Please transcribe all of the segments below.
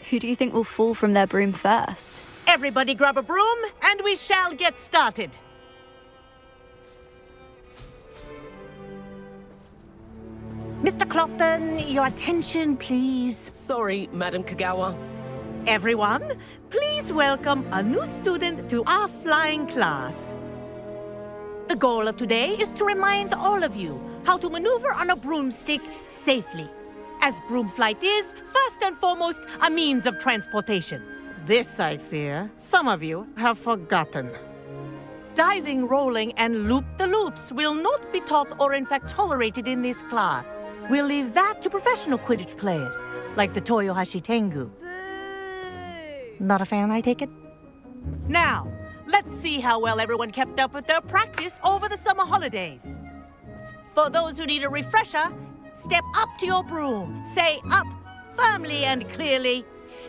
Who do you think will fall from their broom first? Everybody grab a broom, and we shall get started. Mr. Clopton, your attention, please. Sorry, Madam Kagawa. Everyone, please welcome a new student to our flying class. The goal of today is to remind all of you how to maneuver on a broomstick safely, as broom flight is, first and foremost, a means of transportation. This, I fear, some of you have forgotten. Diving, rolling, and loop-the-loops will not be taught or in fact tolerated in this class. We'll leave that to professional Quidditch players, like the Toyohashi Tengu. Not a fan, I take it? Now, let's see how well everyone kept up with their practice over the summer holidays. For those who need a refresher, step up to your broom, say up firmly and clearly,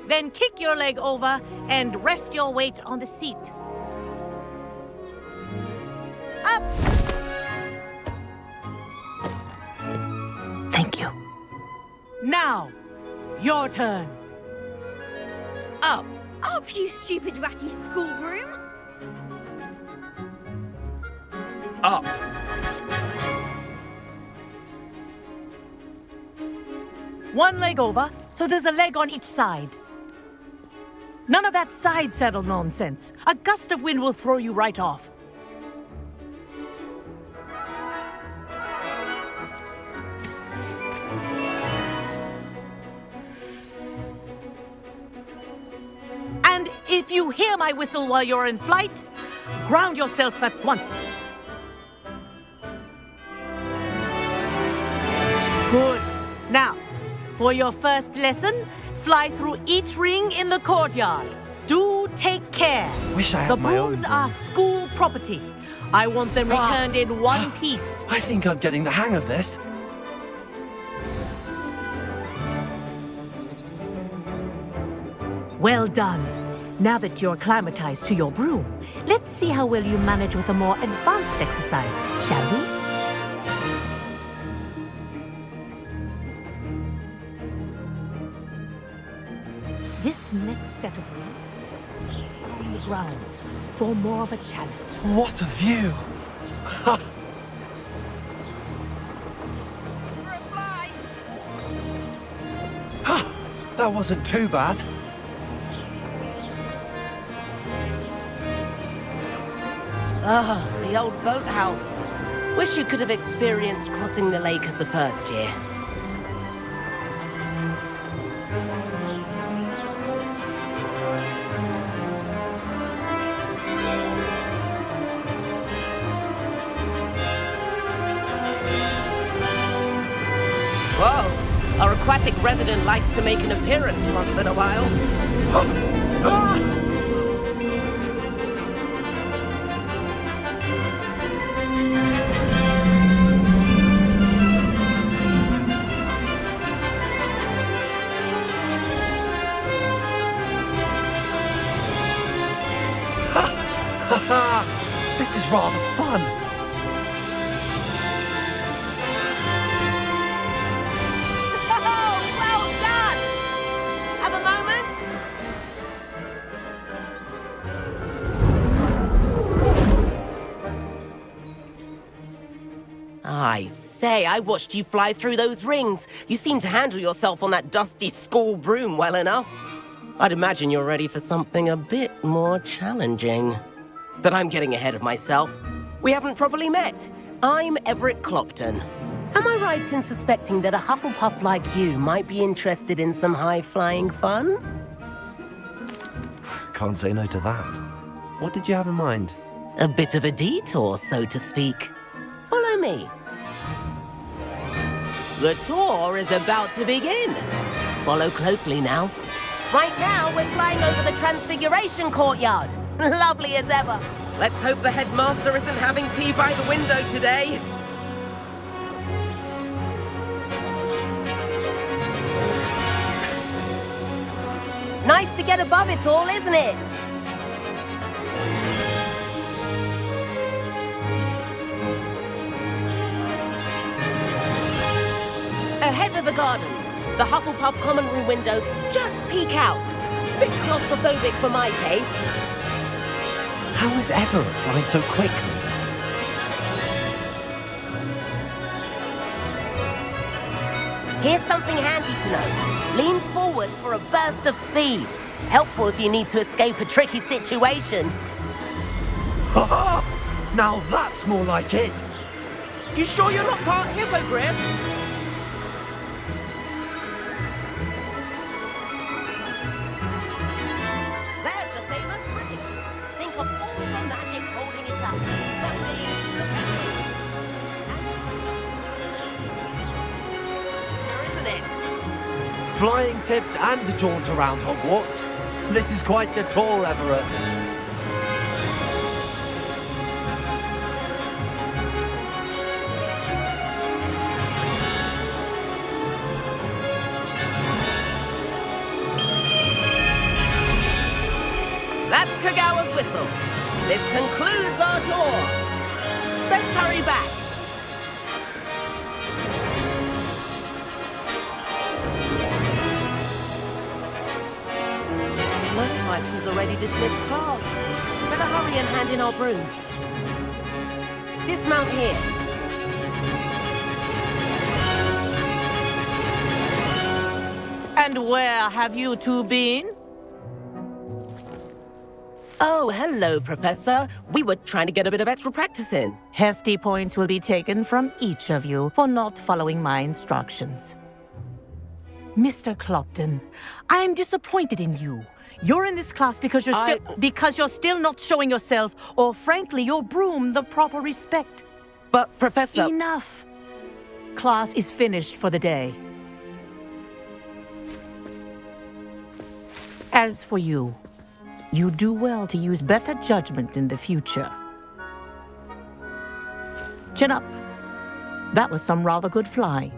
then kick your leg over and rest your weight on the seat. Up! Thank you. Now, your turn. Up! Up, you stupid ratty school broom! Up! One leg over, so there's a leg on each side. None of that side saddle nonsense. A gust of wind will throw you right off. And if you hear my whistle while you're in flight, ground yourself at once. Good. Now, for your first lesson, fly through each ring in the courtyard. Do take care. Wish I had the my own brooms broom. are school property. I want them returned in one piece. I think I'm getting the hang of this. Well done. Now that you're acclimatized to your broom, let's see how well you manage with a more advanced exercise, shall we? This next set of rings on the grounds for more of a challenge. What a view! Ha! That wasn't too bad. Ah, the old boathouse. Wish you could have experienced crossing the lake as the first year. Whoa, our aquatic resident likes to make an appearance once in a while. This is rather fun. Oh, well done! Have a moment? I say, I watched you fly through those rings. You seem to handle yourself on that dusty school broom well enough. I'd imagine you're ready for something a bit more challenging. But I'm getting ahead of myself. We haven't properly met. I'm Everett Clopton. Am I right in suspecting that a Hufflepuff like you might be interested in some high-flying fun? Can't say no to that. What did you have in mind? A bit of a detour, so to speak. Follow me. The tour is about to begin. Follow closely now. Right now, we're flying over the Transfiguration Courtyard. Lovely as ever. Let's hope the headmaster isn't having tea by the window today. Nice to get above it all, isn't it? Ahead of the gardens, The Hufflepuff common room windows just peek out. Bit claustrophobic for my taste. How is Everett flying so quickly? Here's something handy to know. Lean forward for a burst of speed. Helpful if you need to escape a tricky situation. Ha ha! Now that's more like it! You sure you're not part hippogriff? There's the famous ring. Think of all the magic holding it up. Look at me, look at me. Isn't it? Flying tips and a jaunt around Hogwarts. This is quite the tour, Everett. That's Kagawa's whistle. This concludes our tour. Let's hurry back. Looks like she's already dismissed class. Better hurry and hand in our brooms. Dismount here. And where have you two been? Oh, hello, Professor. We were trying to get a bit of extra practice in. Hefty points will be taken from each of you for not following my instructions. Mr. Clopton, I'm disappointed in you. You're in this class because you're still not showing yourself, or frankly, your broom the proper respect. But, Professor... Enough. Class is finished for the day. As for you, you do well to use better judgment in the future. Chin up. That was some rather good flying.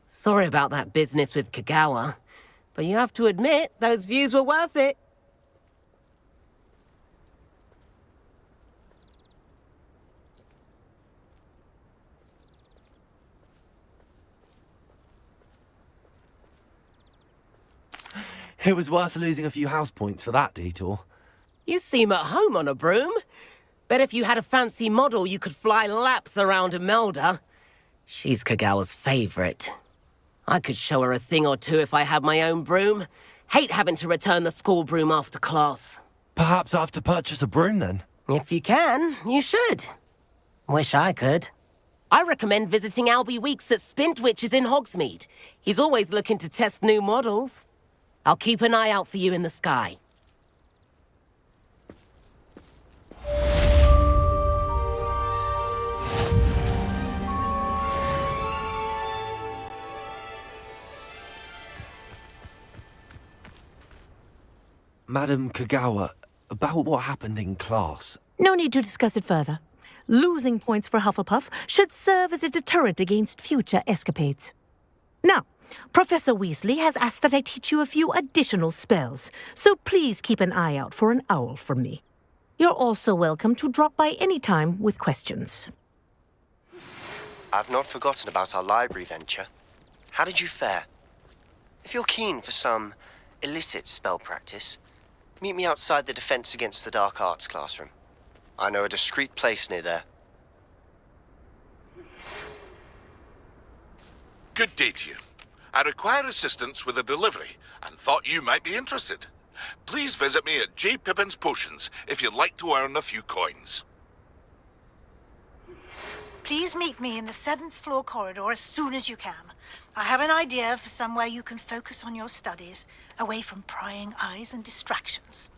Sorry about that business with Kagawa, but you have to admit, those views were worth it. It was worth losing a few house points for that detour. You seem at home on a broom. Bet if you had a fancy model, you could fly laps around Imelda. She's Kagawa's favorite. I could show her a thing or two if I had my own broom. Hate having to return the school broom after class. Perhaps I have to purchase a broom then? If you can, you should. Wish I could. I recommend visiting Albie Weeks at Spintwitches in Hogsmeade. He's always looking to test new models. I'll keep an eye out for you in the sky. Madam Kagawa, about what happened in class. No need to discuss it further. Losing points for Hufflepuff should serve as a deterrent against future escapades. Now, Professor Weasley has asked that I teach you a few additional spells, so please keep an eye out for an owl from me. You're also welcome to drop by any time with questions. I've not forgotten about our library venture. How did you fare? If you're keen for some illicit spell practice, meet me outside the Defense Against the Dark Arts classroom. I know a discreet place near there. Good day to you. I require assistance with a delivery and thought you might be interested. Please visit me at J. Pippin's Potions if you'd like to earn a few coins. Please meet me in the 7th floor corridor as soon as you can. I have an idea for somewhere you can focus on your studies, away from prying eyes and distractions.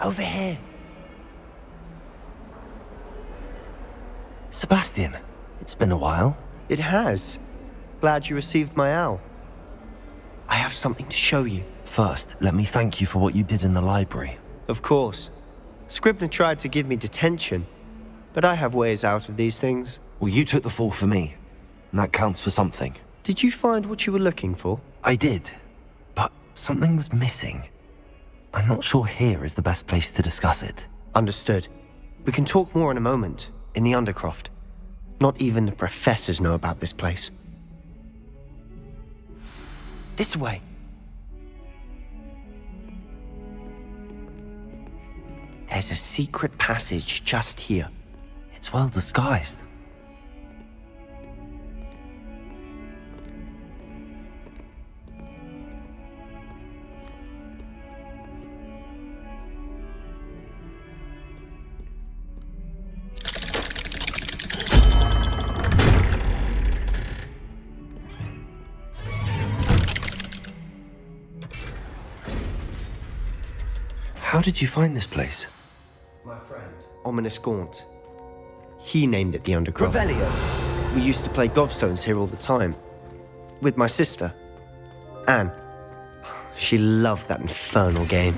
Over here. Sebastian, it's been a while. It has. Glad you received my owl. I have something to show you. First, let me thank you for what you did in the library. Of course. Scribner tried to give me detention, but I have ways out of these things. Well, you took the fall for me, and that counts for something. Did you find what you were looking for? I did, but something was missing. I'm not sure here is the best place to discuss it. Understood. We can talk more in a moment, in the Undercroft. Not even the professors know about this place. This way. There's a secret passage just here. It's well disguised. How did you find this place? My friend, Ominous Gaunt. He named it the Undercroft. Revelio. We used to play gobstones here all the time. With my sister, Anne. She loved that infernal game.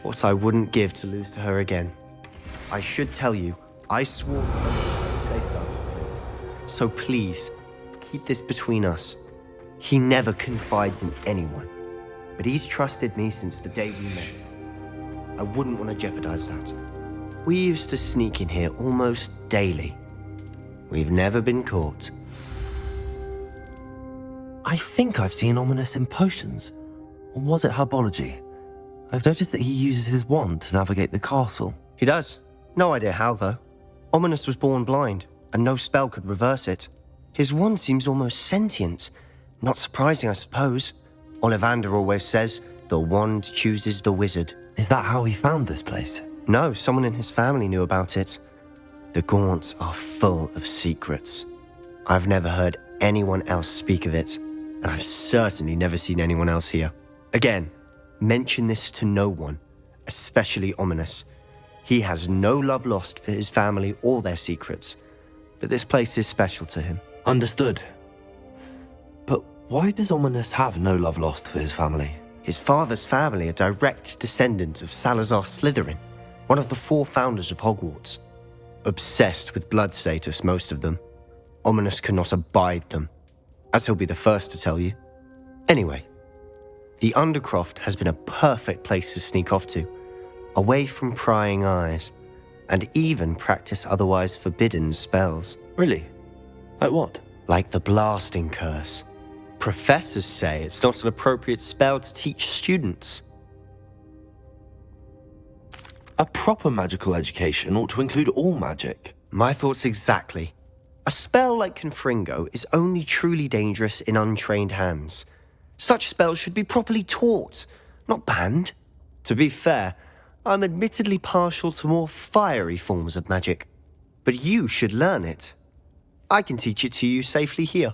What I wouldn't give to lose to her again. I should tell you, I swore to safeguard this place. So please, keep this between us. He never confides in anyone. But he's trusted me since the day we met. I wouldn't want to jeopardize that. We used to sneak in here almost daily. We've never been caught. I think I've seen Ominous in potions. Or was it herbology? I've noticed that he uses his wand to navigate the castle. He does. No idea how, though. Ominous was born blind, and no spell could reverse it. His wand seems almost sentient. Not surprising, I suppose. Ollivander always says, the wand chooses the wizard. Is that how he found this place? No, someone in his family knew about it. The Gaunts are full of secrets. I've never heard anyone else speak of it, and I've certainly never seen anyone else here. Again, mention this to no one, especially Ominous. He has no love lost for his family or their secrets, but this place is special to him. Understood. But why does Ominous have no love lost for his family? His father's family are direct descendants of Salazar Slytherin, one of the 4 founders of Hogwarts. Obsessed with blood status, most of them. Ominous cannot abide them, as he'll be the first to tell you. Anyway, the Undercroft has been a perfect place to sneak off to, away from prying eyes, and even practice otherwise forbidden spells. Really? Like what? Like the blasting curse. Professors say it's not an appropriate spell to teach students. A proper magical education ought to include all magic. My thoughts exactly. A spell like Confringo is only truly dangerous in untrained hands. Such spells should be properly taught, not banned. To be fair, I'm admittedly partial to more fiery forms of magic. But you should learn it. I can teach it to you safely here.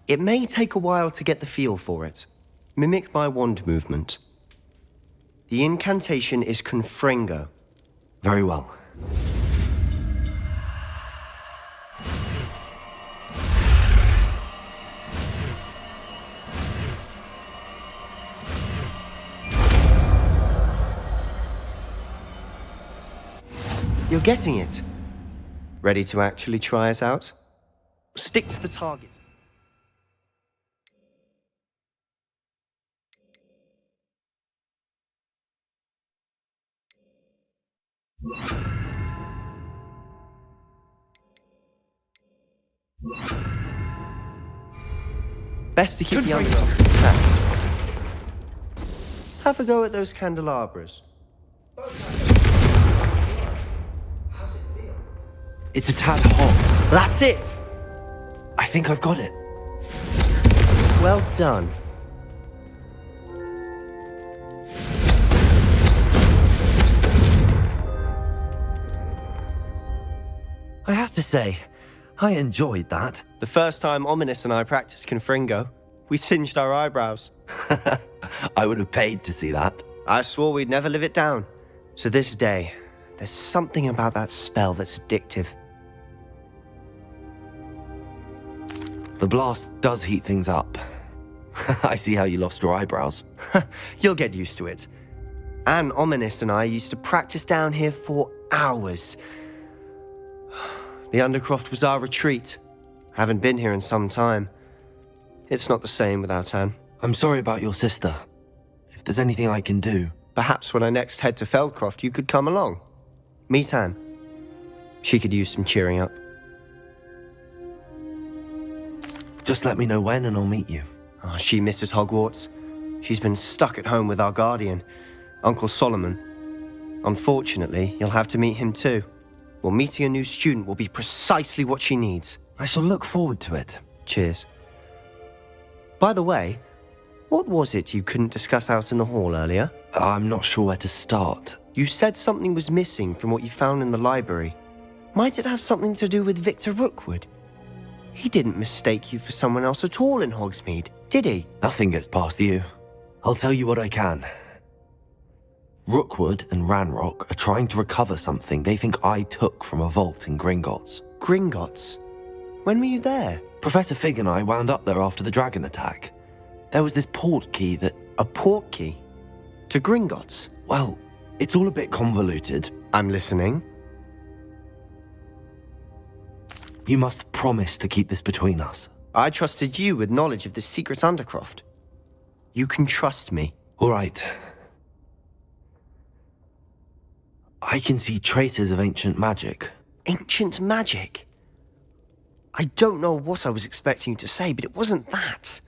It may take a while to get the feel for it. Mimic my wand movement. The incantation is Confringo. Very well. You're getting it. Ready to actually try it out? Stick to the target. Best to keep the Undercroft intact. Have a go at those candelabras. How's it feel? It's a tad hot. That's it! I think I've got it. Well done. I have to say, I enjoyed that. The first time Ominous and I practiced Confringo, we singed our eyebrows. I would have paid to see that. I swore we'd never live it down. To this day, there's something about that spell that's addictive. The blast does heat things up. I see how you lost your eyebrows. You'll get used to it. Anne, Ominous and I used to practice down here for hours. The Undercroft was our retreat. Haven't been here in some time. It's not the same without Anne. I'm sorry about your sister. If there's anything I can do... Perhaps when I next head to Feldcroft, you could come along. Meet Anne. She could use some cheering up. Just let me know when and I'll meet you. Oh, she misses Hogwarts. She's been stuck at home with our guardian, Uncle Solomon. Unfortunately, you'll have to meet him too. Well, meeting a new student will be precisely what she needs. I shall look forward to it. Cheers. By the way, what was it you couldn't discuss out in the hall earlier? I'm not sure where to start. You said something was missing from what you found in the library. Might it have something to do with Victor Rookwood? He didn't mistake you for someone else at all in Hogsmeade, did he? Nothing gets past you. I'll tell you what I can. Rookwood and Ranrock are trying to recover something they think I took from a vault in Gringotts. Gringotts? When were you there? Professor Fig and I wound up there after the dragon attack. There was this portkey that... A portkey? To Gringotts? Well, it's all a bit convoluted. I'm listening. You must promise to keep this between us. I trusted you with knowledge of the secret Undercroft. You can trust me. All right. I can see traces of ancient magic. Ancient magic? I don't know what I was expecting you to say, but it wasn't that.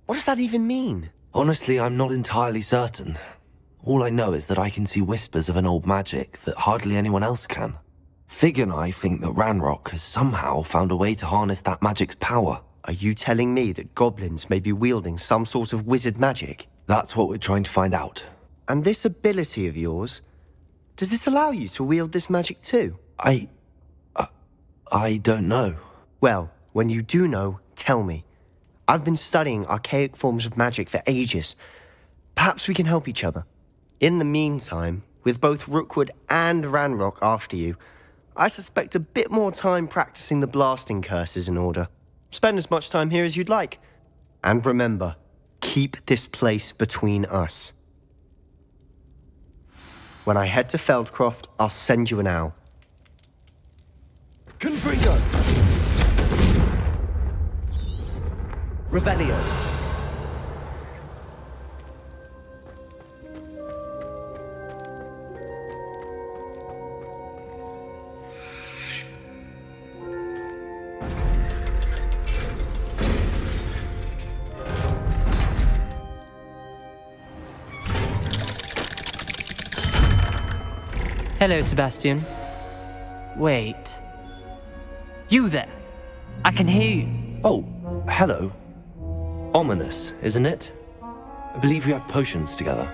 What does that even mean? Honestly, I'm not entirely certain. All I know is that I can see whispers of an old magic that hardly anyone else can. Fig and I think that Ranrock has somehow found a way to harness that magic's power. Are you telling me that goblins may be wielding some sort of wizard magic? That's what we're trying to find out. And this ability of yours, does it allow you to wield this magic too? I don't know. Well, when you do know, tell me. I've been studying archaic forms of magic for ages. Perhaps we can help each other. In the meantime, with both Rookwood and Ranrock after you, I suspect a bit more time practicing the blasting curse is in order. Spend as much time here as you'd like. And remember, keep this place between us. When I head to Feldcroft, I'll send you an owl. Confringo! Revelio! Hello, Sebastian. Wait. You there? I can hear you. Oh, hello. Ominous, isn't it? I believe we have potions together.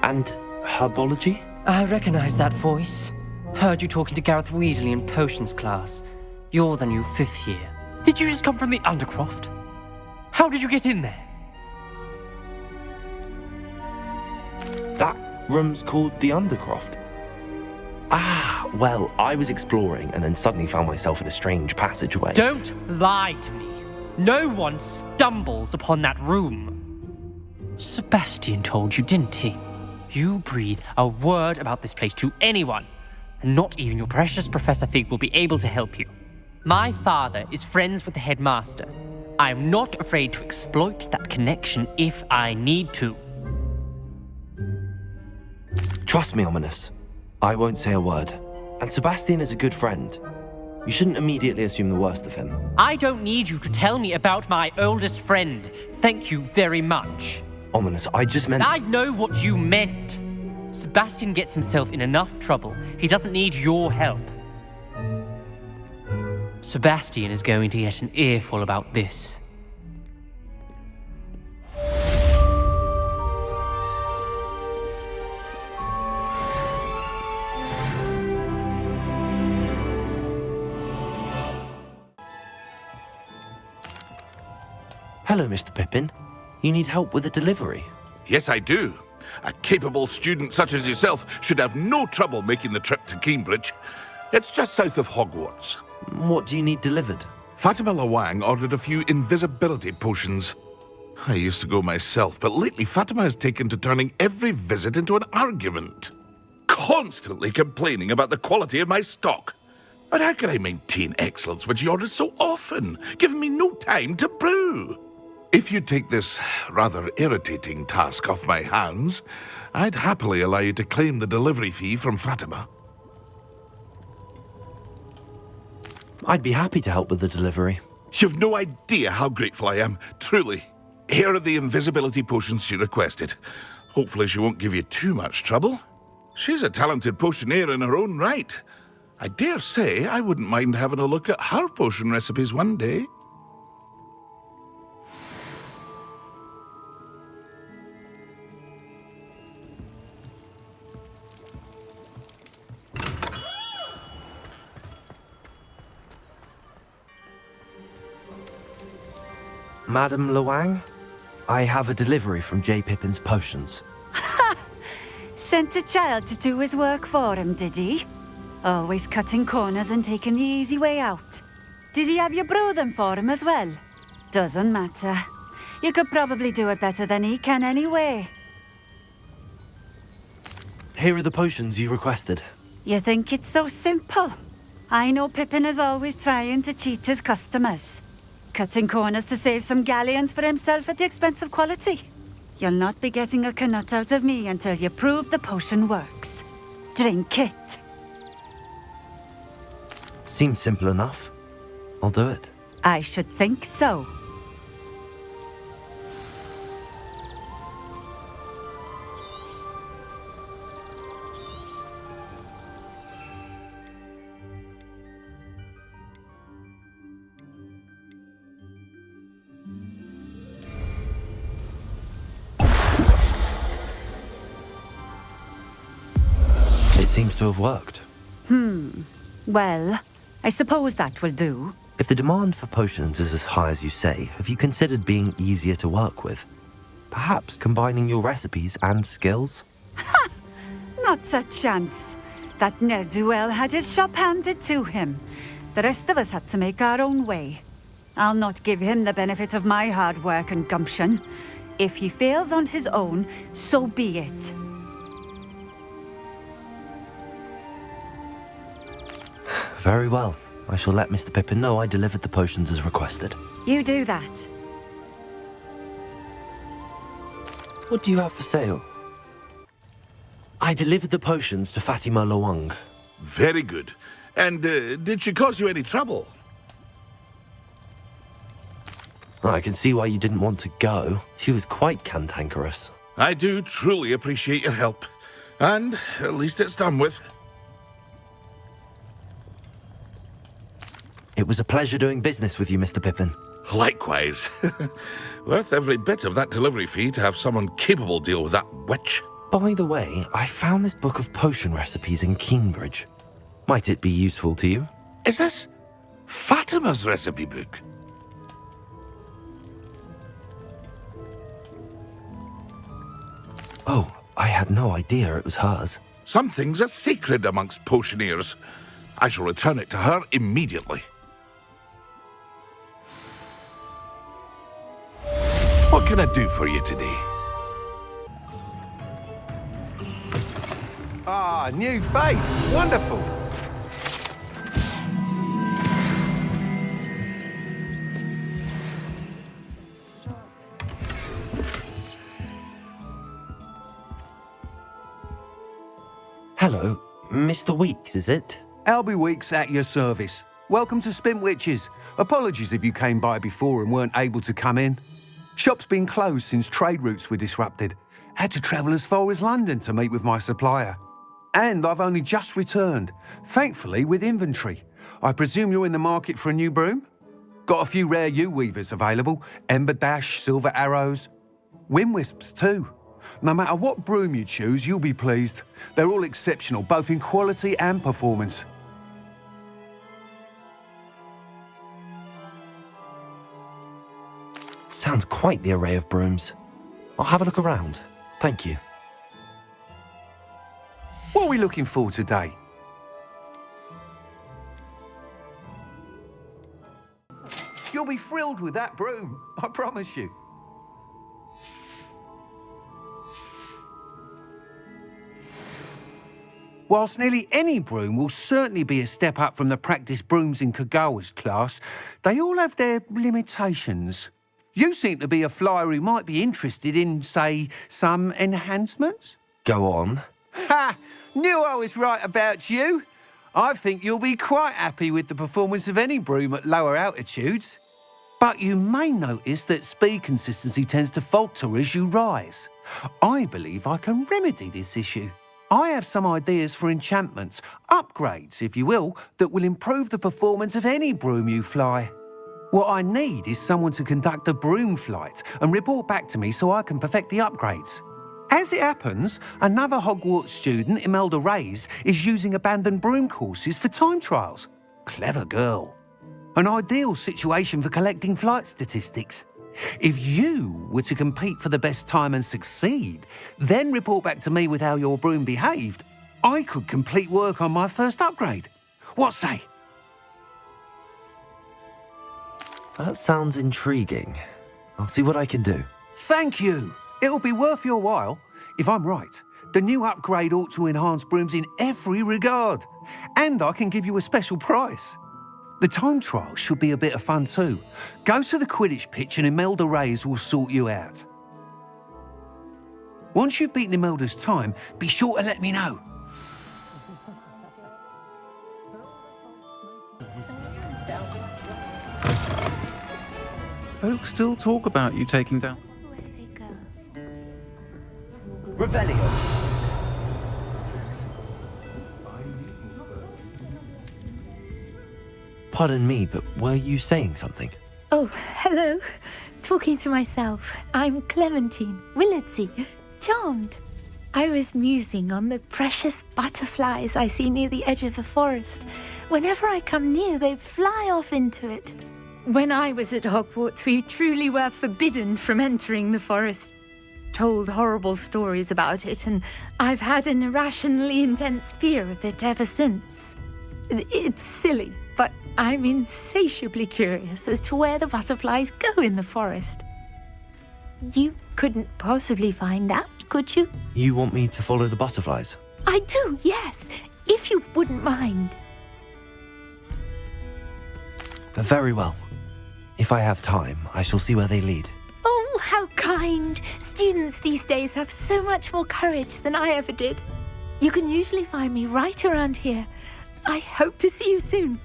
And herbology? I recognize that voice. Heard you talking to Gareth Weasley in potions class. You're the new 5th year. Did you just come from the Undercroft? How did you get in there? That room's called the Undercroft. Ah, well, I was exploring and then suddenly found myself in a strange passageway. Don't lie to me. No one stumbles upon that room. Sebastian told you, didn't he? You breathe a word about this place to anyone, and not even your precious Professor Fig will be able to help you. My father is friends with the headmaster. I am not afraid to exploit that connection if I need to. Trust me, Ominous. I won't say a word. And Sebastian is a good friend. You shouldn't immediately assume the worst of him. I don't need you to tell me about my oldest friend. Thank you very much. Ominous, I just meant... I know what you meant. Sebastian gets himself in enough trouble. He doesn't need your help. Sebastian is going to get an earful about this. Hello, Mr. Pippin. You need help with a delivery? Yes, I do. A capable student such as yourself should have no trouble making the trip to Cambridge. It's just south of Hogwarts. What do you need delivered? Fatima Lawang ordered a few invisibility potions. I used to go myself, but lately Fatima has taken to turning every visit into an argument. Constantly complaining about the quality of my stock. But how can I maintain excellence when she orders so often, giving me no time to brew? If you take this rather irritating task off my hands, I'd happily allow you to claim the delivery fee from Fatima. I'd be happy to help with the delivery. You've no idea how grateful I am, truly. Here are the invisibility potions she requested. Hopefully she won't give you too much trouble. She's a talented potioneer in her own right. I dare say I wouldn't mind having a look at her potion recipes one day. Madam Luang, I have a delivery from J. Pippin's Potions. Sent a child to do his work for him, did he? Always cutting corners and taking the easy way out. Did he have you brew them for him as well? Doesn't matter. You could probably do it better than he can anyway. Here are the potions you requested. You think it's so simple? I know Pippin is always trying to cheat his customers. Cutting corners to save some galleons for himself at the expense of quality. You'll not be getting a canut out of me until you prove the potion works. Drink it. Seems simple enough. I'll do it. I should think so. It seems to have worked. Well, I suppose that will do. If the demand for potions is as high as you say, have you considered being easier to work with? Perhaps combining your recipes and skills? Not a chance. That ne'er-do-well had his shop handed to him. The rest of us had to make our own way. I'll not give him the benefit of my hard work and gumption. If he fails on his own, so be it. Very well. I shall let Mr. Pippin know I delivered the potions as requested. You do that. What do you have for sale? I delivered the potions to Fatima Luang. Very good. And did she cause you any trouble? I can see why you didn't want to go. She was quite cantankerous. I do truly appreciate your help. And at least it's done with. It was a pleasure doing business with you, Mr. Pippin. Likewise. Worth every bit of that delivery fee to have someone capable deal with that witch. By the way, I found this book of potion recipes in Cambridge. Might it be useful to you? Is this Fatima's recipe book? Oh, I had no idea it was hers. Some things are sacred amongst potioneers. I shall return it to her immediately. What can I do for you today? Ah, new face. Wonderful. Hello, Mr. Weeks, is it? Albie Weeks at your service. Welcome to Spintwitches. Apologies if you came by before and weren't able to come in. Shop's been closed since trade routes were disrupted. Had to travel as far as London to meet with my supplier. And I've only just returned, thankfully with inventory. I presume you're in the market for a new broom? Got a few rare U-weavers available, Ember Dash, Silver Arrows. Wind Wisps too. No matter what broom you choose, you'll be pleased. They're all exceptional, both in quality and performance. Sounds quite the array of brooms. I'll have a look around. Thank you. What are we looking for today? You'll be thrilled with that broom, I promise you. Whilst nearly any broom will certainly be a step up from the practice brooms in Kagawa's class, they all have their limitations. You seem to be a flyer who might be interested in, say, some enhancements? Go on. Ha! Knew I was right about you. I think you'll be quite happy with the performance of any broom at lower altitudes. But you may notice that speed consistency tends to falter as you rise. I believe I can remedy this issue. I have some ideas for enchantments, upgrades, if you will, that will improve the performance of any broom you fly. What I need is someone to conduct a broom flight and report back to me so I can perfect the upgrades. As it happens, another Hogwarts student, Imelda Reyes, is using abandoned broom courses for time trials. Clever girl. An ideal situation for collecting flight statistics. If you were to compete for the best time and succeed, then report back to me with how your broom behaved, I could complete work on my first upgrade. What say? That sounds intriguing. I'll see what I can do. Thank you. It'll be worth your while. If I'm right, the new upgrade ought to enhance brooms in every regard. And I can give you a special price. The time trial should be a bit of fun too. Go to the Quidditch pitch and Imelda Reyes will sort you out. Once you've beaten Imelda's time, be sure to let me know. Folks still talk about you taking down. Revelio. Pardon me, but were you saying something? Oh, hello. Talking to myself. I'm Clementine Willardsey. Charmed. I was musing on the precious butterflies I see near the edge of the forest. Whenever I come near, they fly off into it. When I was at Hogwarts, we truly were forbidden from entering the forest. Told horrible stories about it, and I've had an irrationally intense fear of it ever since. It's silly, but I'm insatiably curious as to where the butterflies go in the forest. You couldn't possibly find out, could you? You want me to follow the butterflies? I do, yes, if you wouldn't mind. Very well. If I have time, I shall see where they lead. Oh, how kind. Students these days have so much more courage than I ever did. You can usually find me right around here. I hope to see you soon.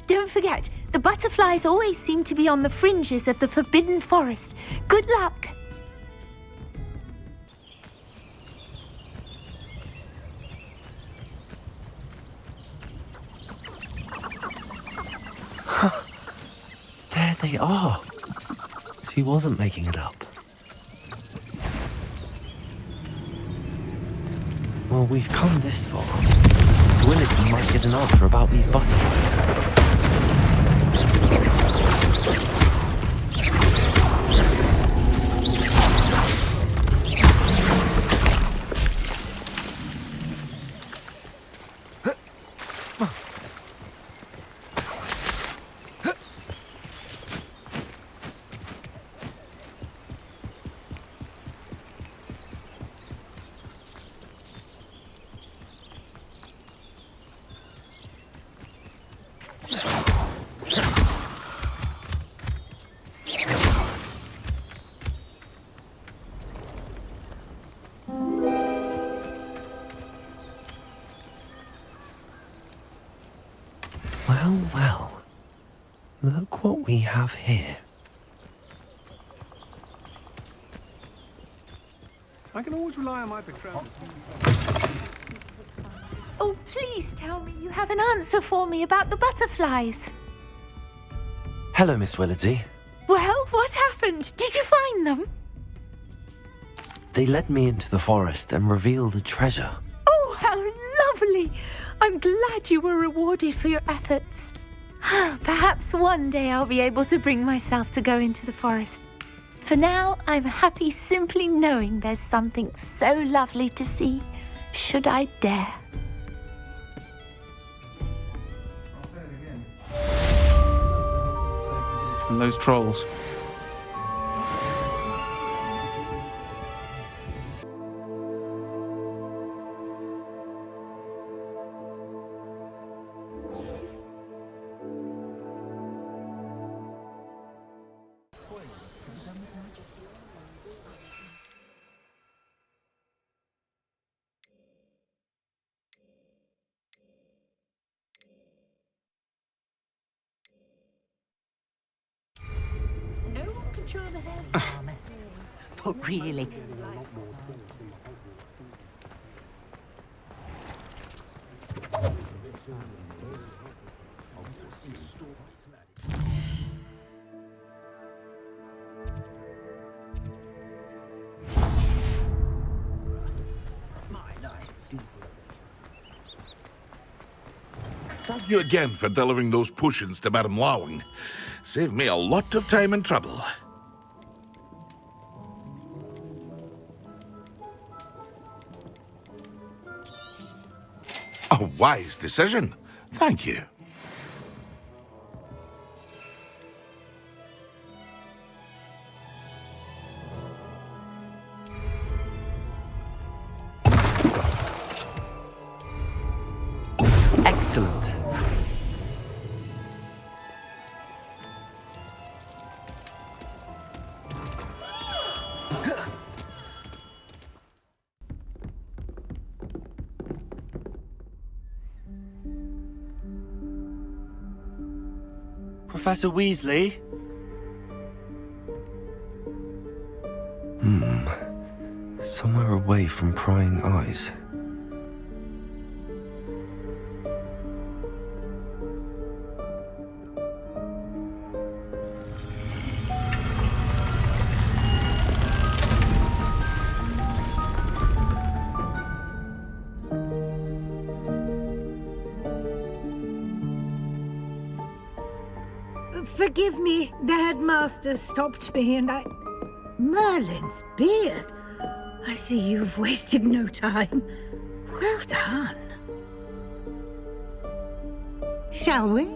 Don't forget, the butterflies always seem to be on the fringes of the Forbidden Forest. Good luck! There they are. She wasn't making it up. Well, we've come this far. Miss Willardson might get an answer about these butterflies. Well, look what we have here. I can always rely on my patrol. Oh, please tell me you have an answer for me about the butterflies. Hello, Miss Willardsey. Well, what happened? Did you find them? They led me into the forest and revealed a treasure. Oh, how lovely! I'm glad you were rewarded for your efforts. Perhaps one day I'll be able to bring myself to go into the forest. For now, I'm happy simply knowing there's something so lovely to see, should I dare. From those trolls. But really... Thank you again for delivering those potions to Madame Lawing. Saved me a lot of time and trouble. A wise decision. Thank you. Excellent. Professor Weasley? Somewhere away from prying eyes. Forgive me, the headmaster stopped me and I... Merlin's beard. I see you've wasted no time. Well done. Shall we?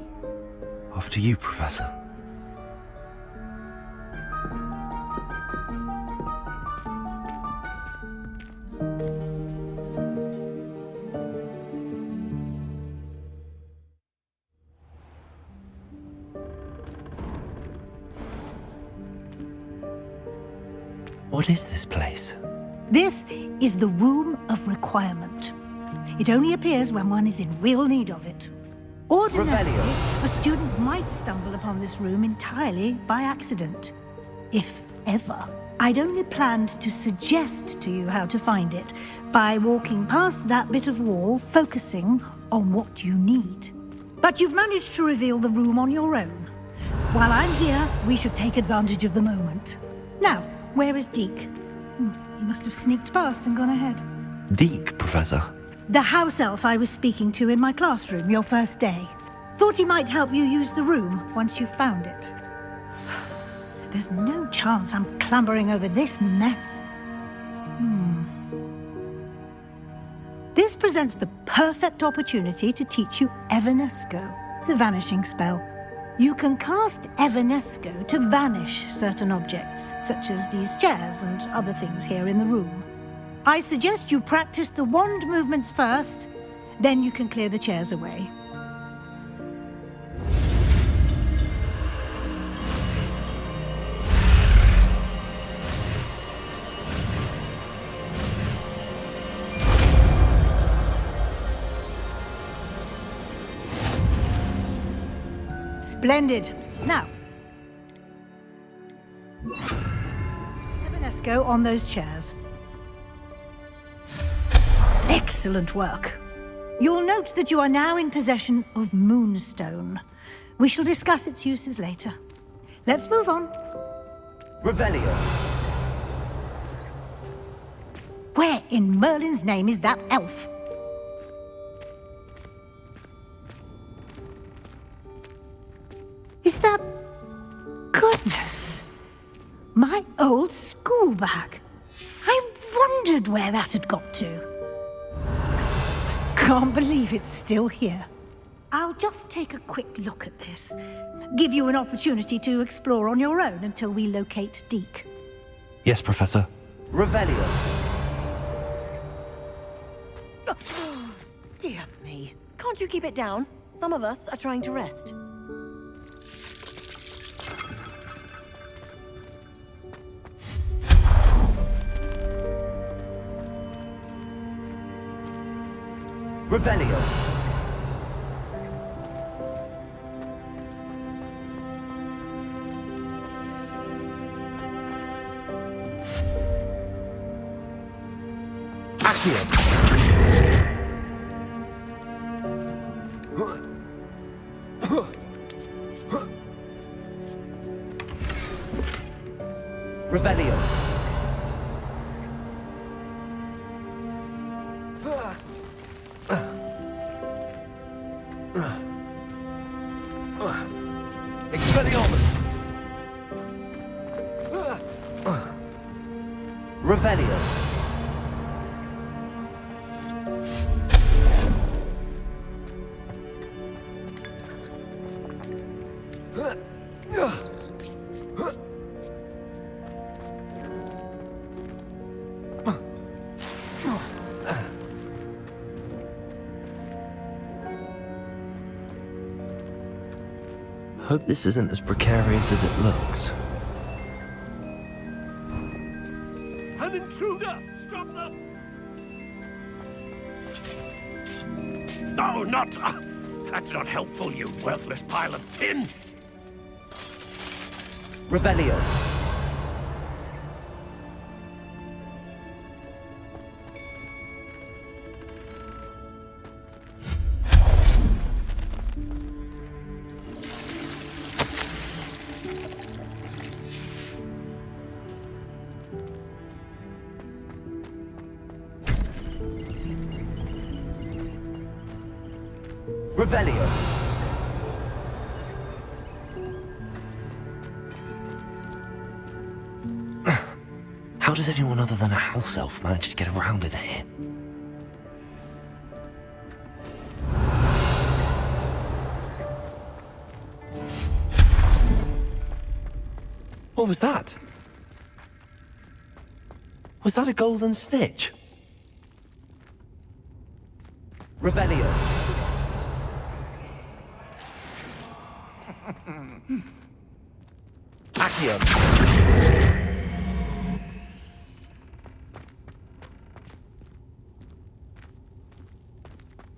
After you, Professor. What is this place? This is the Room of Requirement. It only appears when one is in real need of it. Ordinarily, a student might stumble upon this room entirely by accident. If ever. I'd only planned to suggest to you how to find it by walking past that bit of wall, focusing on what you need. But you've managed to reveal the room on your own. While I'm here, we should take advantage of the moment. Now, where is Deke? He must have sneaked past and gone ahead. Deke, Professor. The house elf I was speaking to in my classroom your first day. Thought he might help you use the room once you found it. There's no chance I'm clambering over this mess. This presents the perfect opportunity to teach you Evanesco, the vanishing spell. You can cast Evanesco to vanish certain objects, such as these chairs and other things here in the room. I suggest you practice the wand movements first, then you can clear the chairs away. Splendid. Now, Evanesco on those chairs. Excellent work. You'll note that you are now in possession of Moonstone. We shall discuss its uses later. Let's move on. Revelio. Where in Merlin's name is that elf? Is that... Goodness! My old school bag. I wondered where that had got to. Can't believe it's still here. I'll just take a quick look at this. Give you an opportunity to explore on your own until we locate Deke. Yes, Professor. Revelio. Dear me. Can't you keep it down? Some of us are trying to rest. Revelio. Revelio. Expelliarmus! Revelio. Hope this isn't as precarious as it looks. An intruder! Stop them! No, not... that's not helpful, you worthless pile of tin! Revelio. Revelio. How does anyone other than a house elf manage to get around in here? What was that? Was that a golden snitch? Revelio. Accio.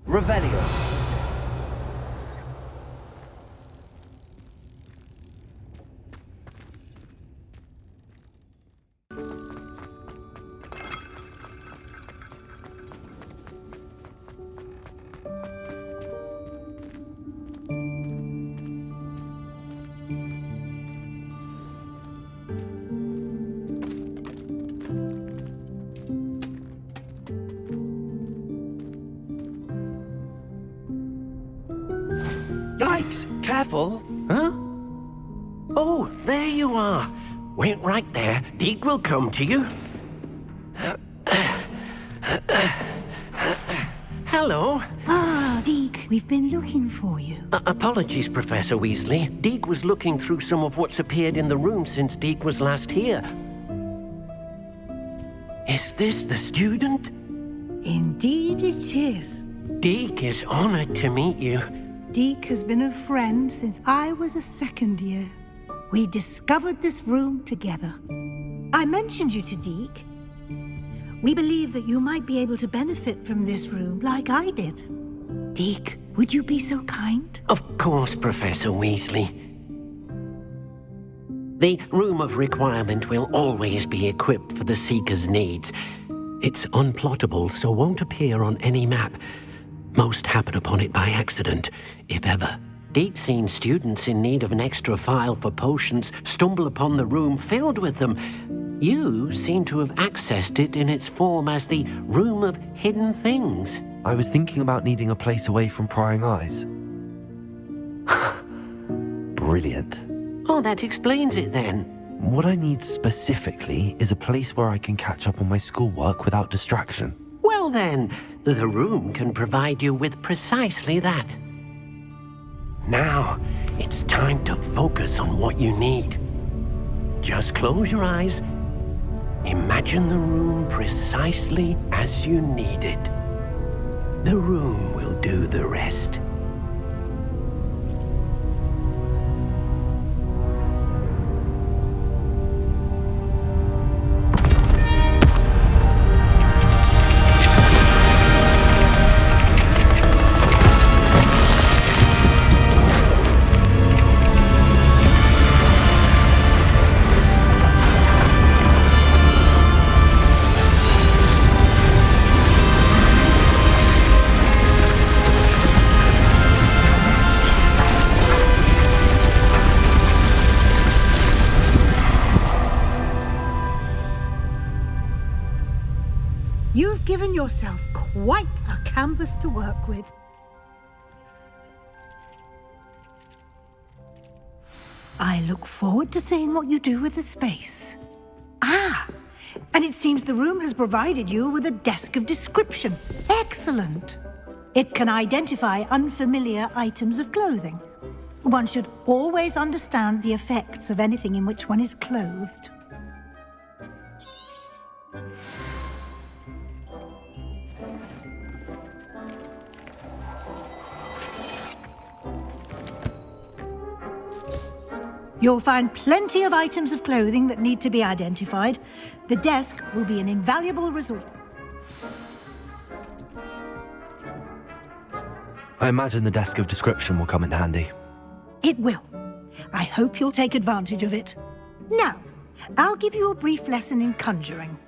Revelio. Yikes! Careful! Huh? Oh, there you are. Wait right there. Deke will come to you. Hello. Ah, Deke, we've been looking for you. Apologies, Professor Weasley. Deke was looking through some of what's appeared in the room since Deke was last here. Is this the student? Indeed it is. Deke is honored to meet you. Deke has been a friend since I was a second year. We discovered this room together. I mentioned you to Deke. We believe that you might be able to benefit from this room like I did. Deke, would you be so kind? Of course, Professor Weasley. The Room of Requirement will always be equipped for the Seeker's needs. It's unplottable, so won't appear on any map. Most happen upon it by accident, if ever. Deke's seen students in need of an extra file for potions stumble upon the room filled with them. You seem to have accessed it in its form as the Room of Hidden Things. I was thinking about needing a place away from prying eyes. Brilliant. Oh, that explains it then. What I need specifically is a place where I can catch up on my schoolwork without distraction. Well then, the room can provide you with precisely that. Now, it's time to focus on what you need. Just close your eyes. Imagine the room precisely as you need it. The room will do the rest. yourself quite a canvas to work with. I look forward to seeing what you do with the space. Ah, and it seems the room has provided you with a desk of description. Excellent. It can identify unfamiliar items of clothing. One should always understand the effects of anything in which one is clothed. You'll find plenty of items of clothing that need to be identified. The desk will be an invaluable resource. I imagine the desk of description will come in handy. It will. I hope you'll take advantage of it. Now, I'll give you a brief lesson in conjuring.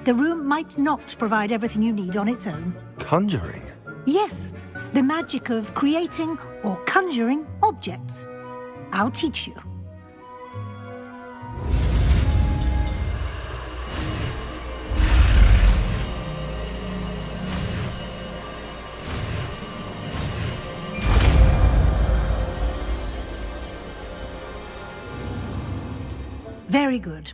The room might not provide everything you need on its own. Conjuring? Yes, the magic of creating or conjuring objects. I'll teach you. Very good.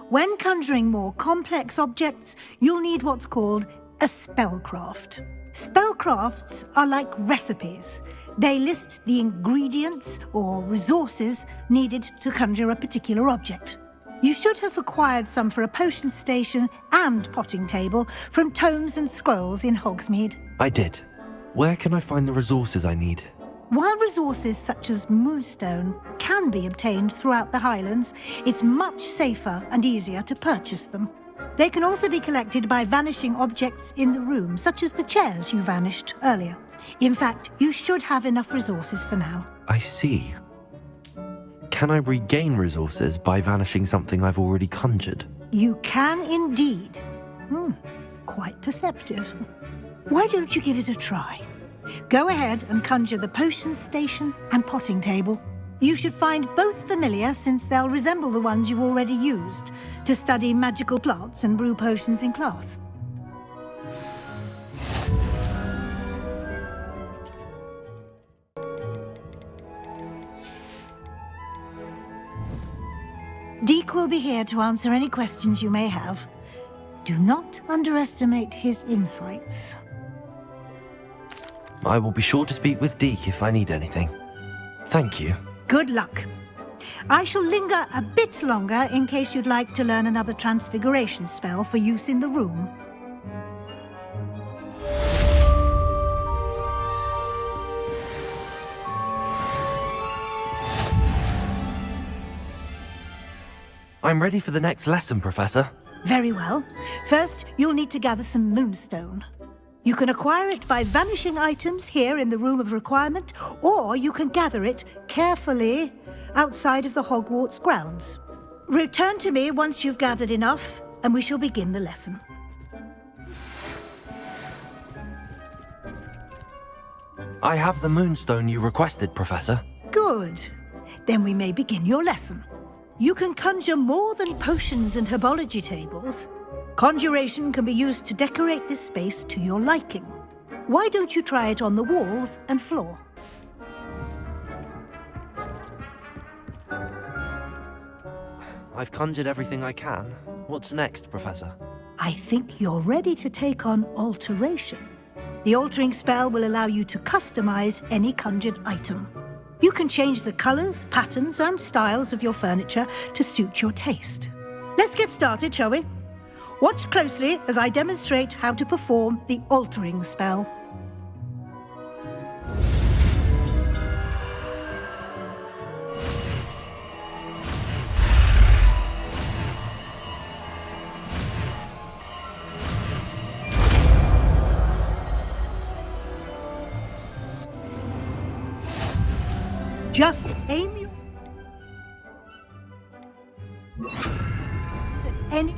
When conjuring more complex objects, you'll need what's called a spellcraft. Spellcrafts are like recipes. They list the ingredients or resources needed to conjure a particular object. You should have acquired some for a potion station and potting table from tomes and scrolls in Hogsmeade. I did. Where can I find the resources I need? While resources such as moonstone can be obtained throughout the Highlands, it's much safer and easier to purchase them. They can also be collected by vanishing objects in the room, such as the chairs you vanished earlier. In fact, you should have enough resources for now. I see. Can I regain resources by vanishing something I've already conjured? You can indeed. Quite perceptive. Why don't you give it a try? Go ahead and conjure the potion station and potting table. You should find both familiar, since they'll resemble the ones you've already used to study magical plants and brew potions in class. Deke will be here to answer any questions you may have. Do not underestimate his insights. I will be sure to speak with Deke if I need anything. Thank you. Good luck. I shall linger a bit longer in case you'd like to learn another transfiguration spell for use in the room. I'm ready for the next lesson, Professor. Very well. First, you'll need to gather some moonstone. You can acquire it by vanishing items here in the Room of Requirement, or you can gather it carefully outside of the Hogwarts grounds. Return to me once you've gathered enough, and we shall begin the lesson. I have the moonstone you requested, Professor. Good. Then we may begin your lesson. You can conjure more than potions and herbology tables. Conjuration can be used to decorate this space to your liking. Why don't you try it on the walls and floor? I've conjured everything I can. What's next, Professor? I think you're ready to take on alteration. The altering spell will allow you to customize any conjured item. You can change the colors, patterns, and styles of your furniture to suit your taste. Let's get started, shall we? Watch closely as I demonstrate how to perform the altering spell. Just aim your... any...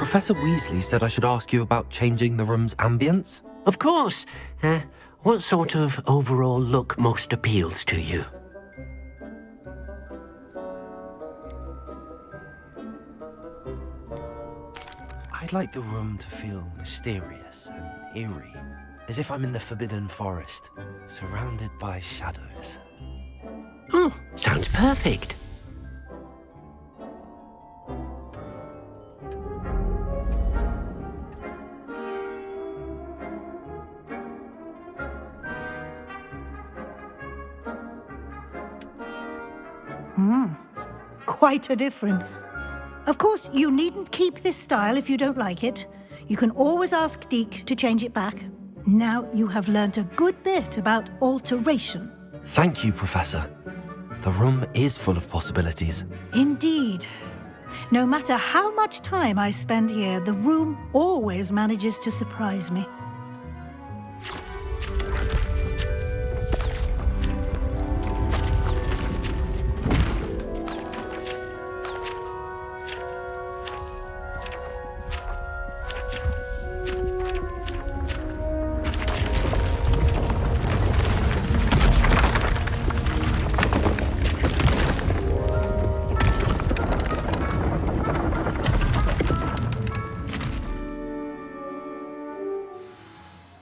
Professor Weasley said I should ask you about changing the room's ambience. Of course. What sort of overall look most appeals to you? I'd like the room to feel mysterious and eerie, as if I'm in the Forbidden Forest, surrounded by shadows. Oh, sounds perfect. Quite a difference. Of course, you needn't keep this style if you don't like it. You can always ask Deke to change it back. Now you have learnt a good bit about alteration. Thank you, Professor. The room is full of possibilities. Indeed. No matter how much time I spend here, the room always manages to surprise me.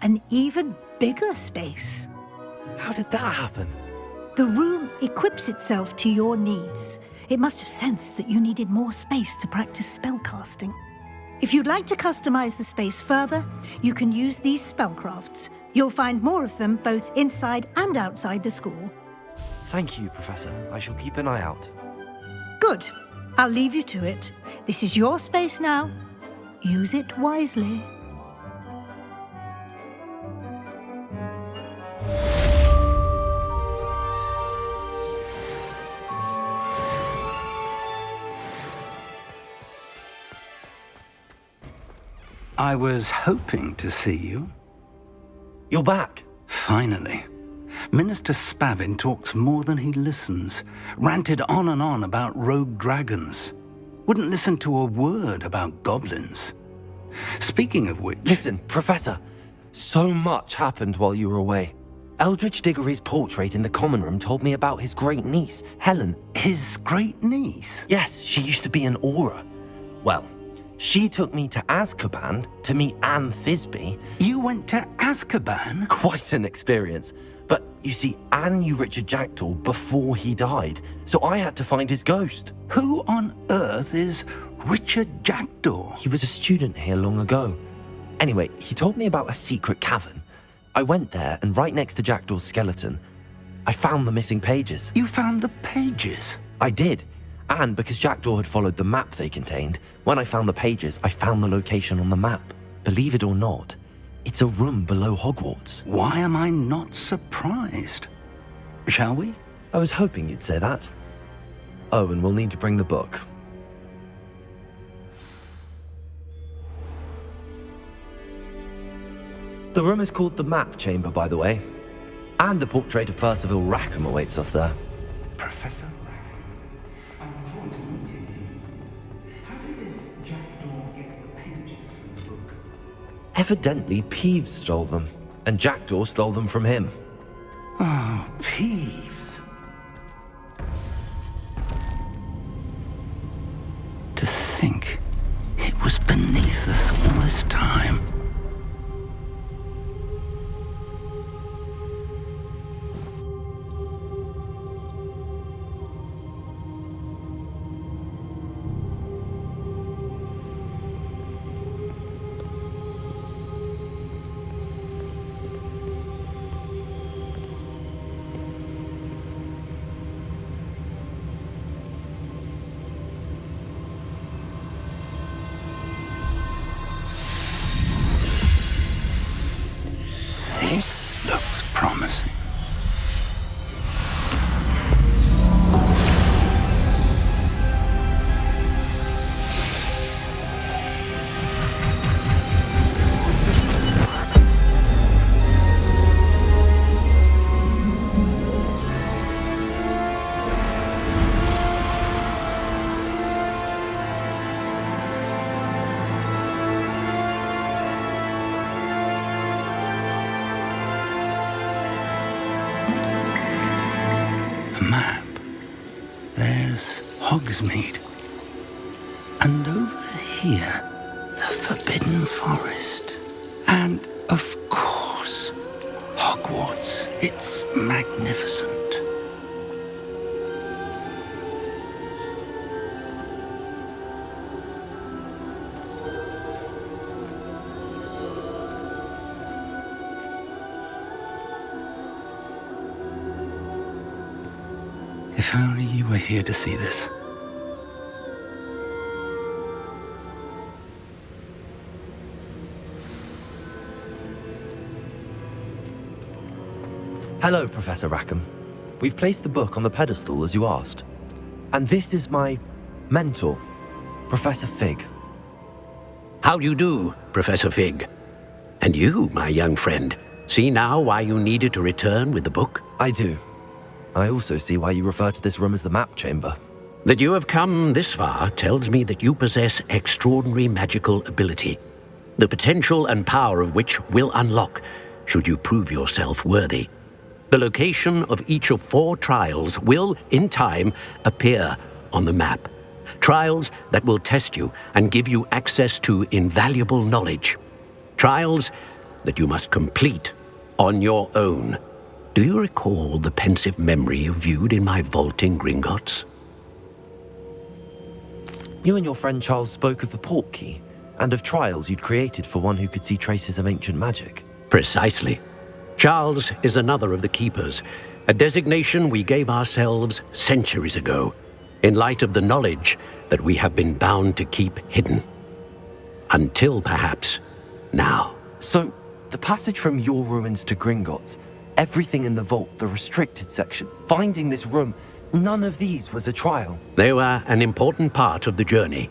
An even bigger space. How did that happen? The room equips itself to your needs. It must have sensed that you needed more space to practice spellcasting. If you'd like to customize the space further, you can use these spellcrafts. You'll find more of them both inside and outside the school. Thank you, Professor. I shall keep an eye out. Good. I'll leave you to it. This is your space now. Use it wisely. I was hoping to see you. You're back. Finally. Minister Spavin talks more than he listens. Ranted on and on about rogue dragons. Wouldn't listen to a word about goblins. Speaking of which... Listen, Professor. So much happened while you were away. Eldridge Diggory's portrait in the common room told me about his great niece, Helen. His great niece? Yes, she used to be an Auror. Well, she took me to Azkaban to meet Anne Thisbe. You went to Azkaban? Quite an experience. But you see, Anne knew Richard Jackdaw before he died, so I had to find his ghost. Who on earth is Richard Jackdaw? He was a student here long ago. Anyway, he told me about a secret cavern. I went there, and right next to Jackdaw's skeleton, I found the missing pages. You found the pages? I did. And because Jackdaw had followed the map they contained, when I found the pages, I found the location on the map. Believe it or not, it's a room below Hogwarts. Why am I not surprised? Shall we? I was hoping you'd say that. Oh, and we'll need to bring the book. The room is called the Map Chamber, by the way. And a portrait of Percival Rackham awaits us there. Professor Rackham? I'm forward to meeting him. How did this Jackdaw get the pages from the book? Evidently, Peeves stole them, and Jackdaw stole them from him. Oh, Peeves. To think it was beneath us all this time. This looks promising. Hogsmeade. And over here, the Forbidden Forest. And, of course, Hogwarts. It's magnificent. If only you were here to see this. Hello, Professor Rackham. We've placed the book on the pedestal as you asked. And this is my mentor, Professor Fig. How do you do, Professor Fig? And you, my young friend, see now why you needed to return with the book? I do. I also see why you refer to this room as the map chamber. That you have come this far tells me that you possess extraordinary magical ability, the potential and power of which will unlock should you prove yourself worthy. The location of each of 4 trials will, in time, appear on the map. Trials that will test you and give you access to invaluable knowledge. Trials that you must complete on your own. Do you recall the pensive memory you viewed in my vault in Gringotts? You and your friend Charles spoke of the Portkey and of trials you'd created for one who could see traces of ancient magic. Precisely. Charles is another of the Keepers, a designation we gave ourselves centuries ago, in light of the knowledge that we have been bound to keep hidden. Until perhaps now. So, the passage from your ruins to Gringotts, everything in the vault, the restricted section, finding this room, none of these was a trial. They were an important part of the journey,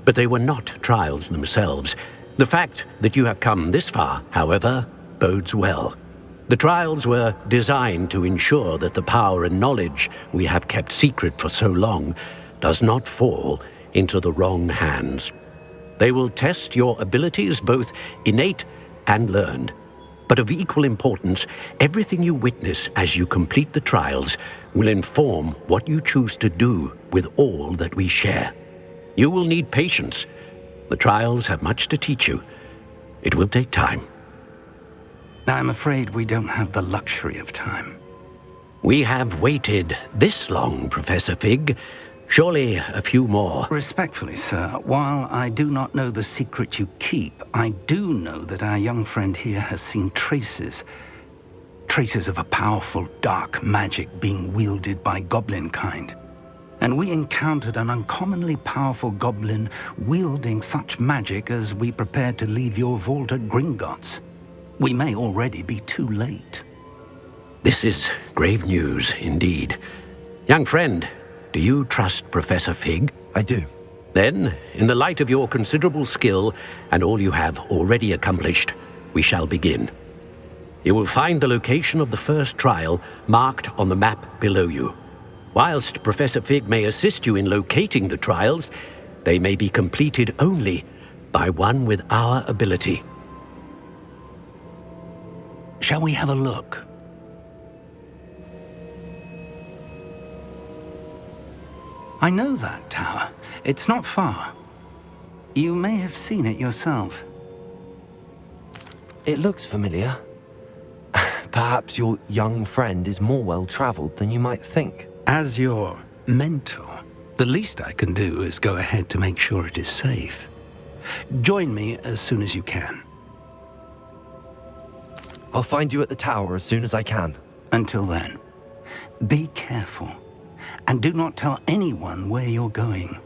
but they were not trials themselves. The fact that you have come this far, however, bodes well. The trials were designed to ensure that the power and knowledge we have kept secret for so long does not fall into the wrong hands. They will test your abilities, both innate and learned. But of equal importance, everything you witness as you complete the trials will inform what you choose to do with all that we share. You will need patience. The trials have much to teach you. It will take time. I'm afraid we don't have the luxury of time. We have waited this long, Professor Fig. Surely a few more. Respectfully, sir, while I do not know the secret you keep, I do know that our young friend here has seen traces of a powerful dark magic being wielded by goblin kind. And we encountered an uncommonly powerful goblin wielding such magic as we prepared to leave your vault at Gringotts. We may already be too late. This is grave news indeed. Young friend, do you trust Professor Fig? I do. Then, in the light of your considerable skill and all you have already accomplished, we shall begin. You will find the location of the first trial marked on the map below you. Whilst Professor Fig may assist you in locating the trials, they may be completed only by one with our ability. Shall we have a look? I know that tower. It's not far. You may have seen it yourself. It looks familiar. Perhaps your young friend is more well-traveled than you might think. As your mentor, the least I can do is go ahead to make sure it is safe. Join me as soon as you can. I'll find you at the tower as soon as I can. Until then, be careful, and do not tell anyone where you're going.